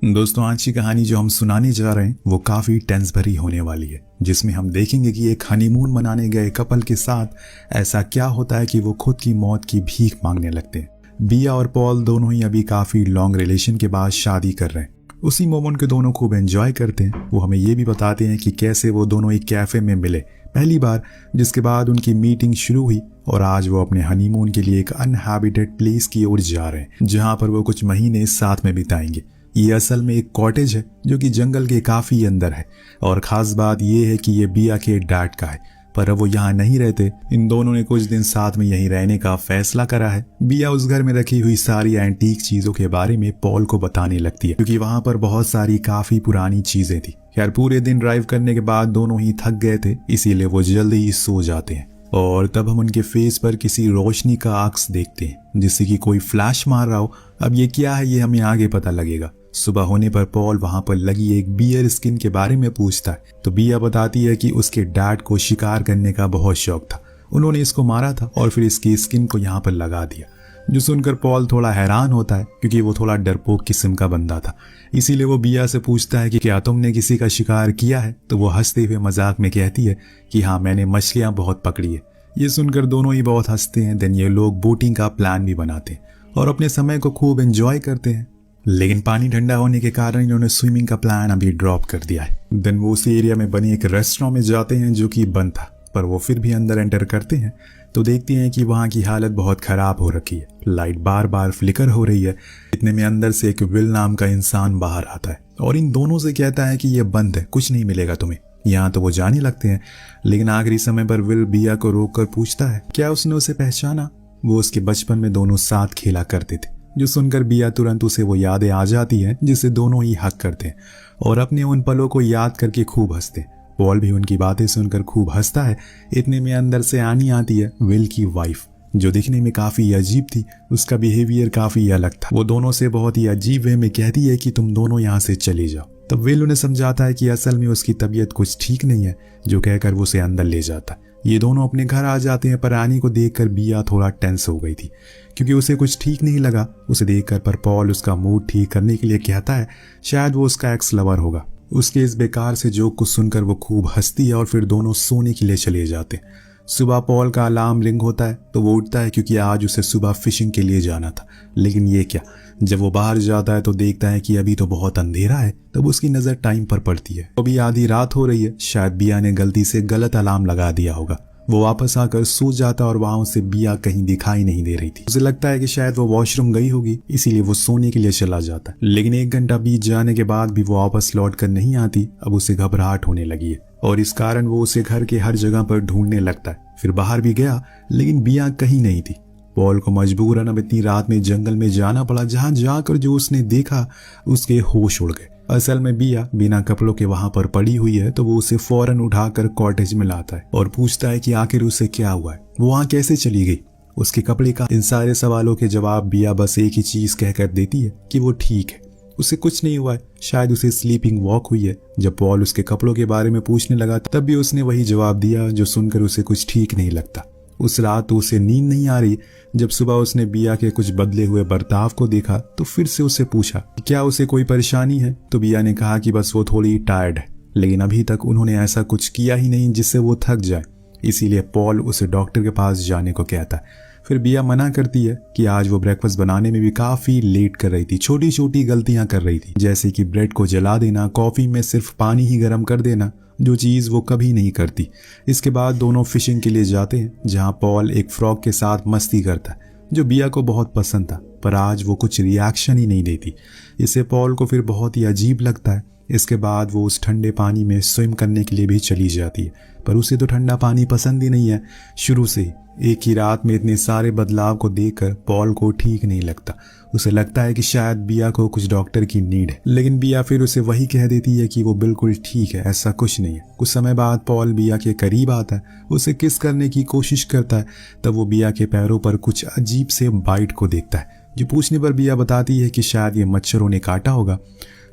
दोस्तों, आज की कहानी जो हम सुनाने जा रहे हैं वो काफ़ी टेंस भरी होने वाली है, जिसमें हम देखेंगे कि एक हनीमून मनाने गए कपल के साथ ऐसा क्या होता है कि वो खुद की मौत की भीख मांगने लगते हैं। बिया और पॉल दोनों ही अभी काफ़ी लॉन्ग रिलेशन के बाद शादी कर रहे हैं। उसी मोमेंट के दोनों खूब एंजॉय करते हैं। वो हमें ये भी बताते हैं कि कैसे वो दोनों एक कैफ़े में मिले पहली बार, जिसके बाद उनकी मीटिंग शुरू हुई और आज वो अपने हनीमून के लिए एक अनहैबिटेड प्लेस की ओर जा रहे हैं, जहाँ पर वो कुछ महीने साथ में बिताएंगे। ये असल में एक कॉटेज है जो कि जंगल के काफी अंदर है और खास बात ये है कि ये बिया के डैड का है, पर अब वो यहाँ नहीं रहते। इन दोनों ने कुछ दिन साथ में यहीं रहने का फैसला करा है। बिया उस घर में रखी हुई सारी एंटीक चीजों के बारे में पॉल को बताने लगती है, क्योंकि वहां पर बहुत सारी काफी पुरानी चीजें थी। खैर, पूरे दिन ड्राइव करने के बाद दोनों ही थक गए थे, इसीलिए वो जल्दी ही सो जाते हैं। और तब हम उनके फेस पर किसी रोशनी का अक्स देखते हैं, जिससे कि कोई फ्लैश मार रहा हो। अब ये क्या है ये हमें आगे पता लगेगा। सुबह होने पर पॉल वहां पर लगी एक बियर स्किन के बारे में पूछता है, तो बिया बताती है कि उसके डैड को शिकार करने का बहुत शौक था। उन्होंने इसको मारा था और फिर इसकी स्किन को यहाँ पर लगा दिया। जो सुनकर पॉल थोड़ा हैरान होता है, क्योंकि वो थोड़ा डरपोक किस्म का बंदा था। इसीलिए वो बिया से पूछता है कि क्या तुमने किसी का शिकार किया है। तो वो हंसते हुए मजाक में कहती है कि हाँ, मैंने मछलियां बहुत पकड़ी है। ये सुनकर दोनों ही बहुत हंसते हैं। देन ये लोग बोटिंग का प्लान भी बनाते हैं और अपने समय को खूब एंजॉय करते हैं। लेकिन पानी ठंडा होने के कारण इन्होंने स्विमिंग का प्लान अभी ड्रॉप कर दिया है। देन वो उसी एरिया में बने एक रेस्टोरेंट में जाते हैं जो कि बंद था, पर वो फिर भी अंदर एंटर करते हैं तो देखते हैं कि वहाँ की हालत बहुत खराब हो रखी है। लाइट बार बार फ्लिकर हो रही है। इतने में अंदर से एक विल नाम का इंसान बाहर आता है और इन दोनों से कहता है कि ये बंद है, कुछ नहीं मिलेगा तुम्हें। यहाँ तो वो जाने लगते हैं, लेकिन आखिरी समय पर विल बिया को रोककर पूछता है क्या उसने उसे पहचाना। वो उसके बचपन में दोनों साथ खेला करते थे। जो सुनकर बिया तुरंत उसे वो यादें आ जाती हैं, जिसे दोनों ही हक करते हैं और अपने उन पलों को याद करके खूब हंसते हैं। पॉल भी उनकी बातें सुनकर खूब हंसता है। इतने में अंदर से आनी आती है विल की वाइफ, जो दिखने में काफी अजीब थी। उसका बिहेवियर काफी अलग था। वो दोनों से बहुत ही अजीब वे में कहती है कि तुम दोनों यहाँ से चले जाओ। तब विल उन्हें समझाता है कि असल में उसकी तबीयत कुछ ठीक नहीं है, जो कहकर वो उसे अंदर ले जाता है। ये दोनों अपने घर आ जाते हैं, पर आनी को देखकर बिया थोड़ा टेंस हो गई थी, क्योंकि उसे कुछ ठीक नहीं लगा उसे देखकर। पर पॉल उसका मूड ठीक करने के लिए कहता है शायद वो उसका एक्स लवर होगा। उसके इस बेकार से जोक को सुनकर वो खूब हंसती है और फिर दोनों सोने के लिए चले जाते हैं। सुबह पॉल का अलार्म रिंग होता है तो वो उठता है, क्योंकि आज उसे सुबह फिशिंग के लिए जाना था। लेकिन ये क्या, जब वो बाहर जाता है तो देखता है कि अभी तो बहुत अंधेरा है। तब उसकी नज़र टाइम पर पड़ती है, अभी आधी रात हो रही है। शायद बिया ने गलती से गलत अलार्म लगा दिया होगा। वो वापस आकर सो जाता और वहां उसे बिया कहीं दिखाई नहीं दे रही थी। उसे लगता है कि शायद वो वॉशरूम गई होगी, इसीलिए वो सोने के लिए चला जाता है। लेकिन 1 घंटा बीत जाने के बाद भी वो वापस लौट कर नहीं आती। अब उसे घबराहट होने लगी है और इस कारण वो उसे घर के हर जगह पर ढूंढने लगता है। फिर बाहर भी गया, लेकिन बिया कहीं नहीं थी। पॉल को मजबूरन अब इतनी रात में जंगल में जाना पड़ा, जहां जाकर जो उसने देखा उसके होश उड़ गए। असल में बिया बिना कपड़ों के वहां पर पड़ी हुई है, तो वो उसे फौरन उठाकर कॉटेज में लाता है और पूछता है कि आखिर उसे क्या हुआ है, वो वहां कैसे चली गई। उसके कपड़े का इन सारे सवालों के जवाब बिया बस एक ही चीज कहकर देती है कि वो ठीक है, उसे कुछ नहीं हुआ है। शायद उसे स्लीपिंग वॉक हुई है। जब पॉल उसके कपड़ों के बारे में पूछने लगा तब भी उसने वही जवाब दिया, जो सुनकर उसे कुछ ठीक नहीं लगता। उस रात तो उसे नींद नहीं आ रही। जब सुबह उसने बिया के कुछ बदले हुए बर्ताव को देखा तो फिर से उससे पूछा कि क्या उसे कोई परेशानी है। तो बिया ने कहा कि बस वो थोड़ी टायर्ड है, लेकिन अभी तक उन्होंने ऐसा कुछ किया ही नहीं जिससे वो थक जाए। इसीलिए पॉल उसे डॉक्टर के पास जाने को कहता है। फिर बिया मना करती है कि आज वो ब्रेकफास्ट बनाने में भी काफी लेट कर रही थी। छोटी छोटी गलतियां कर रही थी, जैसे कि ब्रेड को जला देना, कॉफी में सिर्फ पानी ही गर्म कर देना, जो चीज़ वो कभी नहीं करती। इसके बाद दोनों फिशिंग के लिए जाते हैं, जहां पॉल एक फ्रॉग के साथ मस्ती करता है, जो बिया को बहुत पसंद था। पर आज वो कुछ रिएक्शन ही नहीं देती। इससे पॉल को फिर बहुत ही अजीब लगता है। इसके बाद वो उस ठंडे पानी में स्विम करने के लिए भी चली जाती है, पर उसे तो ठंडा पानी पसंद ही नहीं है शुरू से ही। एक ही रात में इतने सारे बदलाव को देखकर पॉल को ठीक नहीं लगता। उसे लगता है कि शायद बिया को कुछ डॉक्टर की नीड है, लेकिन बिया फिर उसे वही कह देती है कि वो बिल्कुल ठीक है, ऐसा कुछ नहीं है। कुछ समय बाद पॉल बिया के करीब आता है, उसे किस करने की कोशिश करता है। तब वो बिया के पैरों पर कुछ अजीब से बाइट को देखता है, जो पूछने पर बिया बताती है कि शायद ये मच्छरों ने काटा होगा।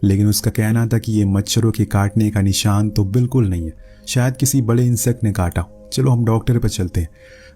लेकिन उसका कहना था कि ये मच्छरों के काटने का निशान तो बिल्कुल नहीं है, शायद किसी बड़े इंसेक्ट ने काटा। चलो हम डॉक्टर पर चलते हैं,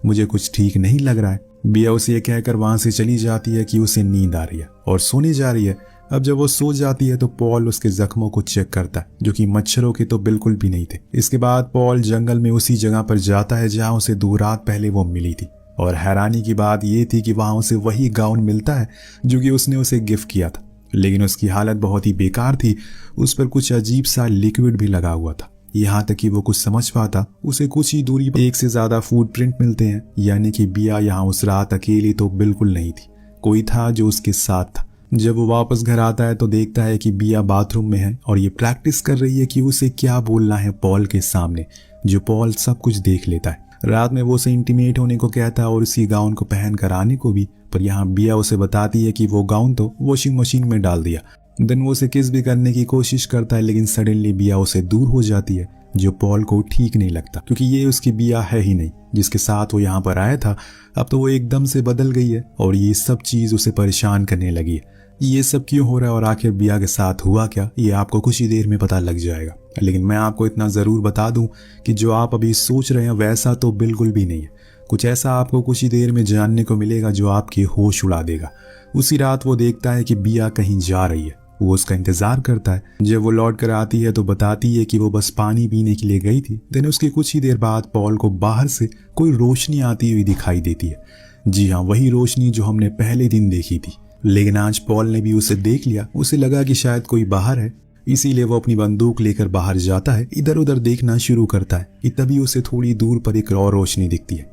मुझे कुछ ठीक नहीं लग रहा है। बिया उसे ये कहकर वहां से चली जाती है कि उसे नींद आ रही है और सोने जा रही है। अब जब वो सो जाती है तो पॉल उसके जख्मों को चेक करता है, जो कि मच्छरों के तो बिल्कुल भी नहीं थे। इसके बाद पॉल जंगल में उसी जगह पर जाता है जहां उसे 2 रात पहले वो मिली थी, और हैरानी की बात ये थी कि वहां उसे वही गाउन मिलता है जो कि उसने उसे गिफ्ट किया था, लेकिन उसकी हालत बहुत ही बेकार थी। उस पर कुछ अजीब सा लिक्विड भी लगा हुआ था। यहाँ तक कि वो कुछ समझ पाता, उसे कुछ ही दूरी पर 1 से ज्यादा फुटप्रिंट मिलते हैं, यानी कि बिया यहाँ उस रात अकेली तो बिल्कुल नहीं थी, कोई था जो उसके साथ था। जब वो वापस घर आता है तो देखता है कि बिया बाथरूम में है और ये प्रैक्टिस कर रही है कि उसे क्या बोलना है पॉल के सामने, जो पॉल सब कुछ देख लेता है। रात में वो उसे इंटीमेट होने को कहता है और उसी गाउन को पहन कर आने को भी, पर यहाँ बिया उसे बताती है कि वो गाउन तो वॉशिंग मशीन में डाल दिया। देन वो उसे किस भी करने की कोशिश करता है, लेकिन सडनली बिया उसे दूर हो जाती है, जो पॉल को ठीक नहीं लगता, क्योंकि ये उसकी बिया है ही नहीं जिसके साथ वो यहाँ पर आया था। अब तो वो एकदम से बदल गई है और ये सब चीज उसे परेशान करने लगी है। ये सब क्यों हो रहा है और आखिर बिया के साथ हुआ क्या, ये आपको कुछ ही देर में पता लग जाएगा। लेकिन मैं आपको इतना जरूर बता दूं कि जो आप अभी सोच रहे हैं वैसा तो बिल्कुल भी नहीं है। कुछ ऐसा आपको कुछ ही देर में जानने को मिलेगा जो आपके होश उड़ा देगा। उसी रात वो देखता है कि बिया कहीं जा रही है। वो उसका इंतजार करता है। जब वो लौट कर आती है तो बताती है कि वो बस पानी पीने के लिए गई थी। देन उसके कुछ ही देर बाद पॉल को बाहर से कोई रोशनी आती हुई दिखाई देती है। जी हाँ, वही रोशनी जो हमने पहले दिन देखी थी। लेकिन आज पॉल ने भी उसे देख लिया। उसे लगा कि शायद कोई बाहर है, इसीलिए वो अपनी बंदूक लेकर बाहर जाता है, इधर उधर देखना शुरू करता है कि तभी उसे थोड़ी दूर पर एक और रोशनी दिखती है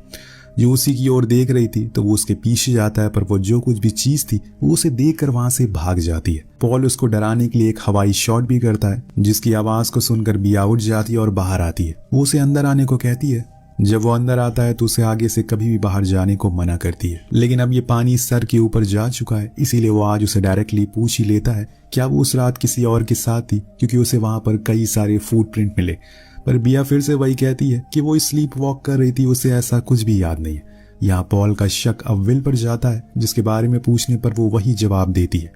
जो उसी की ओर देख रही थी। तो वो उसके पीछे जाता है, पर वो जो कुछ भी चीज थी वो उसे देखकर वहां से भाग जाती है। पॉल उसको डराने के लिए एक हवाई शॉट भी करता है, जिसकी आवाज को सुनकर बिया उठ जाती है और बाहर आती है। वो उसे अंदर आने को कहती है। जब वो अंदर आता है तो उसे आगे से कभी भी बाहर जाने को मना करती है, लेकिन अब ये पानी सर के ऊपर जा चुका है, इसीलिए वो आज उसे डायरेक्टली पूछ ही लेता है क्या वो उस रात किसी और के साथ थी, क्योंकि उसे वहां पर कई सारे फुटप्रिंट मिले। पर बिया फिर से वही कहती है कि वो स्लीप वॉक कर रही थी, उसे ऐसा कुछ भी याद नहीं है। यहाँ पॉल का शक अब विल पर जाता है, जिसके बारे में पूछने पर वो वही जवाब देती है।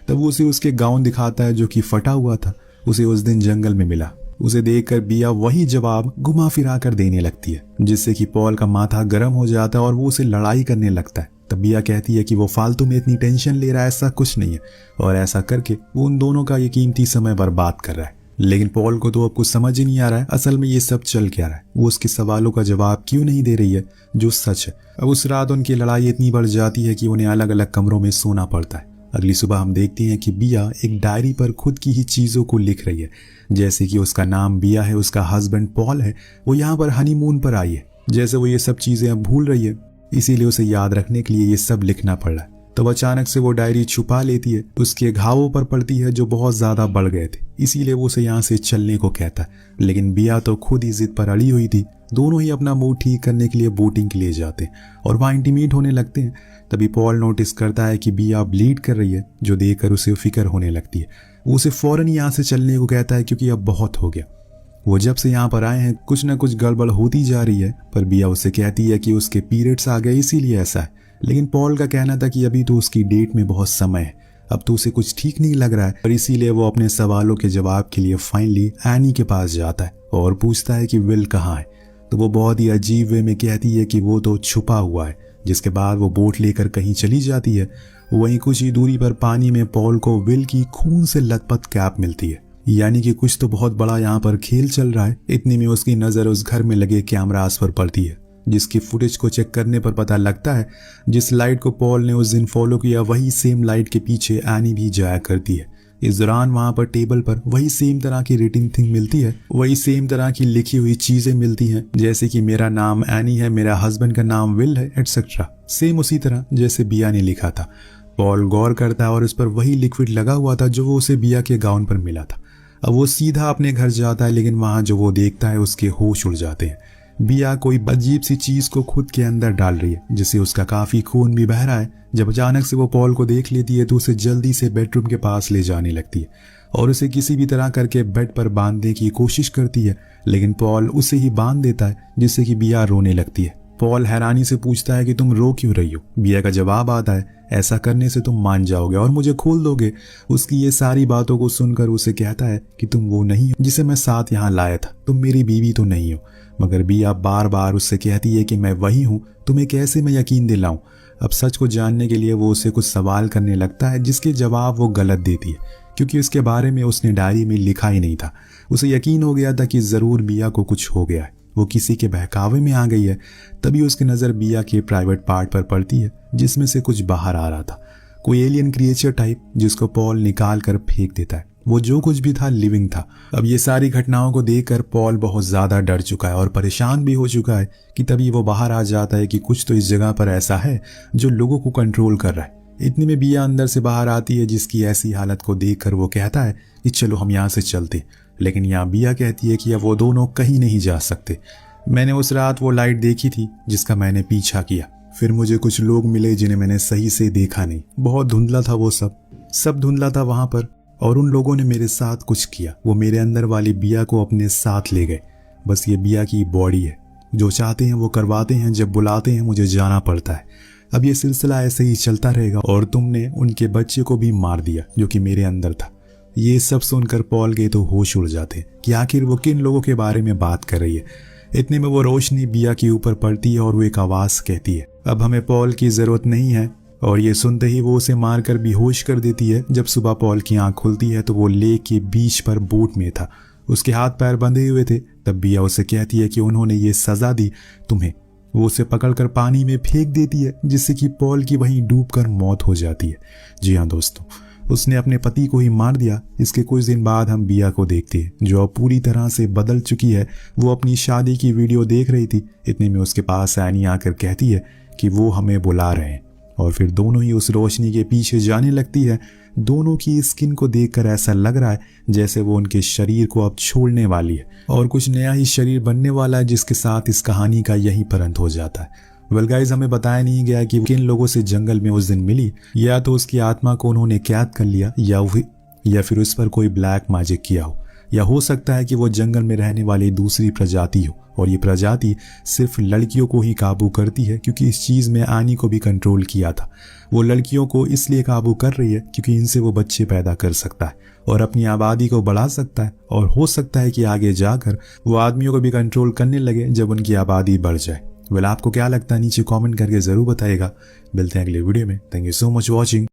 तब वो उसे उसके गाउन दिखाता है जो कि फटा हुआ था, उसे उस दिन जंगल में मिला। उसे देखकर बिया वही जवाब घुमा फिरा कर देने लगती है, जिससे कि पॉल का माथा गर्म हो जाता है और वो उसे लड़ाई करने लगता है। तब बिया कहती है कि वो फालतू में इतनी टेंशन ले रहा है, ऐसा कुछ नहीं है, और ऐसा करके वो उन दोनों का ये कीमती समय बर्बाद कर रहा है। लेकिन पॉल को तो अब कुछ समझ ही नहीं आ रहा है असल में ये सब चल क्या रहा है। वो उसके सवालों का जवाब क्यों नहीं दे रही है जो सच है। अब उस रात उनकी लड़ाई इतनी बढ़ जाती है कि उन्हें अलग अलग कमरों में सोना पड़ता है। अगली सुबह हम देखते हैं कि बिया एक डायरी पर खुद की ही चीजों को लिख रही है, जैसे कि उसका नाम बिया है, उसका हस्बैंड पॉल है, वो यहाँ पर हनीमून पर आई है। जैसे वो ये सब चीजें अब भूल रही है, इसीलिए उसे याद रखने के लिए ये सब लिखना पड़ रहा है। तब अचानक से वो डायरी छुपा लेती है, उसके घावों पर पड़ती है जो बहुत ज्यादा बढ़ गए थे, इसीलिए वो उसे यहाँ से चलने को कहता है। लेकिन बिया तो खुद ही जिद पर अड़ी हुई थी। दोनों ही अपना मूड ठीक करने के लिए बोटिंग के लिए जाते हैं और वहाँ इंटीमेट होने लगते हैं। तभी पॉल नोटिस करता है कि बिया ब्लीड कर रही है, जो देखकर उसे फिक्र होने लगती है। वो उसे फौरन यहाँ से चलने को कहता है क्योंकि अब बहुत हो गया। वो जब से यहाँ पर आए हैं कुछ न कुछ गड़बड़ होती जा रही है, पर बिया उसे कहती है कि उसके पीरियड्स आ गए इसीलिए ऐसा है। लेकिन पॉल का कहना था कि अभी तो उसकी डेट में बहुत समय है, अब तो उसे कुछ ठीक नहीं लग रहा है, और इसीलिए वो अपने सवालों के जवाब के लिए फाइनली एनी के पास जाता है और पूछता है कि विल कहाँ है। तो वो बहुत ही अजीब वे में कहती है कि वो तो छुपा हुआ है, जिसके बाद वो बोट लेकर कहीं चली जाती है। वहीं कुछ ही दूरी पर पानी में पॉल को विल की खून से लथपथ कैप मिलती है, यानी कि कुछ तो बहुत बड़ा यहाँ पर खेल चल रहा है। इतने में उसकी नजर उस घर में लगे कैमरास पर पड़ती है, जिसकी फुटेज को चेक करने पर पता लगता है जिस लाइट को पॉल ने उस दिन फॉलो किया वही सेम लाइट के पीछे एनी भी जाया करती है। इस दौरान वहां पर टेबल पर वही सेम तरह की रेटिंग थिंग मिलती है, वही सेम तरह की लिखी हुई चीजें मिलती हैं, जैसे कि मेरा नाम एनी है, मेरा हस्बैंड का नाम विल है, एटसेट्रा, सेम उसी तरह जैसे बिया ने लिखा था। पॉल गौर करता है और उस पर वही लिक्विड लगा हुआ था जो वो उसे बिया के गाउन पर मिला था। अब वो सीधा अपने घर जाता है, लेकिन वहां जो वो देखता है उसके होश उड़ जाते हैं। बिया कोई अजीब सी चीज को खुद के अंदर डाल रही है, जिससे उसका काफी खून भी बह रहा है। जब अचानक से वो पॉल को देख लेती है तो उसे जल्दी से बेडरूम के पास ले जाने लगती है और उसे किसी भी तरह करके बेड पर बांधने की कोशिश करती है, लेकिन पॉल उसे ही बांध देता है, जिससे कि बिया रोने लगती है। पॉल हैरानी से पूछता है कि तुम रो क्यों रही हो। बिया का जवाब आता है, ऐसा करने से तुम मान जाओगे और मुझे खोल दोगे। उसकी ये सारी बातों को सुनकर उसे कहता है कि तुम वो नहीं हो जिसे मैं साथ यहाँ लाया था, तुम मेरी बीवी तो नहीं हो। मगर बिया बार बार उससे कहती है कि मैं वही हूँ, तुम्हें कैसे मैं यकीन दिलाऊं। अब सच को जानने के लिए वो उसे कुछ सवाल करने लगता है जिसके जवाब वो गलत देती है, क्योंकि उसके बारे में उसने डायरी में लिखा ही नहीं था। उसे यकीन हो गया था कि ज़रूर बिया को कुछ हो गया है, वो किसी के बहकावे में आ गई है। तभी उसकी नज़र बिया के प्राइवेट पार्ट पर पड़ती है जिसमें से कुछ बाहर आ रहा था, कोई एलियन क्रिएचर टाइप, जिसको पॉल निकाल कर फेंक देता है। वो जो कुछ भी था लिविंग था। अब ये सारी घटनाओं को देखकर पॉल बहुत ज़्यादा डर चुका है और परेशान भी हो चुका है कि तभी वो बाहर आ जाता है कि कुछ तो इस जगह पर ऐसा है जो लोगों को कंट्रोल कर रहा है। इतने में बिया अंदर से बाहर आती है, जिसकी ऐसी हालत को देखकर वो कहता है कि चलो हम यहाँ से चलते। लेकिन यहाँ बिया कहती है कि अब वो दोनों कहीं नहीं जा सकते। मैंने उस रात वो लाइट देखी थी जिसका मैंने पीछा किया। फिर मुझे कुछ लोग मिले जिन्हें मैंने सही से देखा नहीं। बहुत धुंधला था वो सब धुंधला था वहां पर, और उन लोगों ने मेरे साथ कुछ किया। वो मेरे अंदर वाली बिया को अपने साथ ले गए। बस ये बिया की बॉडी है, जो चाहते हैं वो करवाते हैं, जब बुलाते हैं मुझे जाना पड़ता है। अब ये सिलसिला ऐसे ही चलता रहेगा और तुमने उनके बच्चे को भी मार दिया जो कि मेरे अंदर था। ये सब सुनकर पॉल के तो होश उड़ जाते कि आखिर वो किन लोगों के बारे में बात कर रही है। इतने में वो रोशनी बिया के ऊपर पड़ती है और वो एक आवाज़ कहती है, अब हमें पॉल की ज़रूरत नहीं है। और ये सुनते ही वो उसे मारकर बेहोश कर देती है। जब सुबह पॉल की आंख खुलती है तो वो लेक के बीच पर बोट में था, उसके हाथ पैर बंधे हुए थे। तब बिया उसे कहती है कि उन्होंने ये सज़ा दी तुम्हें। वो उसे पकड़कर पानी में फेंक देती है, जिससे कि पॉल की वहीं डूबकर मौत हो जाती है। जी हाँ दोस्तों, उसने अपने पति को ही मार दिया। इसके कुछ दिन बाद हम बिया को देखते हैं, जो अब पूरी तरह से बदल चुकी है। वो अपनी शादी की वीडियो देख रही थी। इतने में उसके पास एनी आकर कहती है कि वो हमें बुला रहे हैं, और फिर दोनों ही उस रोशनी के पीछे जाने लगती है। दोनों की स्किन को देखकर ऐसा लग रहा है जैसे वो उनके शरीर को अब छोड़ने वाली है और कुछ नया ही शरीर बनने वाला है, जिसके साथ इस कहानी का यही पर अंत हो जाता है। वेल गाइस, हमें बताया नहीं गया कि किन लोगों से जंगल में उस दिन मिली। या तो उसकी आत्मा को उन्होंने कैद कर लिया, या फिर उस पर कोई ब्लैक मैजिक किया हो, या हो सकता है कि वो जंगल में रहने वाली दूसरी प्रजाति हो, और ये प्रजाति सिर्फ लड़कियों को ही काबू करती है, क्योंकि इस चीज़ में आनी को भी कंट्रोल किया था। वो लड़कियों को इसलिए काबू कर रही है क्योंकि इनसे वो बच्चे पैदा कर सकता है और अपनी आबादी को बढ़ा सकता है, और हो सकता है कि आगे जाकर वो आदमियों को भी कंट्रोल करने लगे जब उनकी आबादी बढ़ जाए। वेल, आपको क्या लगता है नीचे कमेंट करके ज़रूर बताइएगा। मिलते हैं अगले वीडियो में। Thank you so much watching.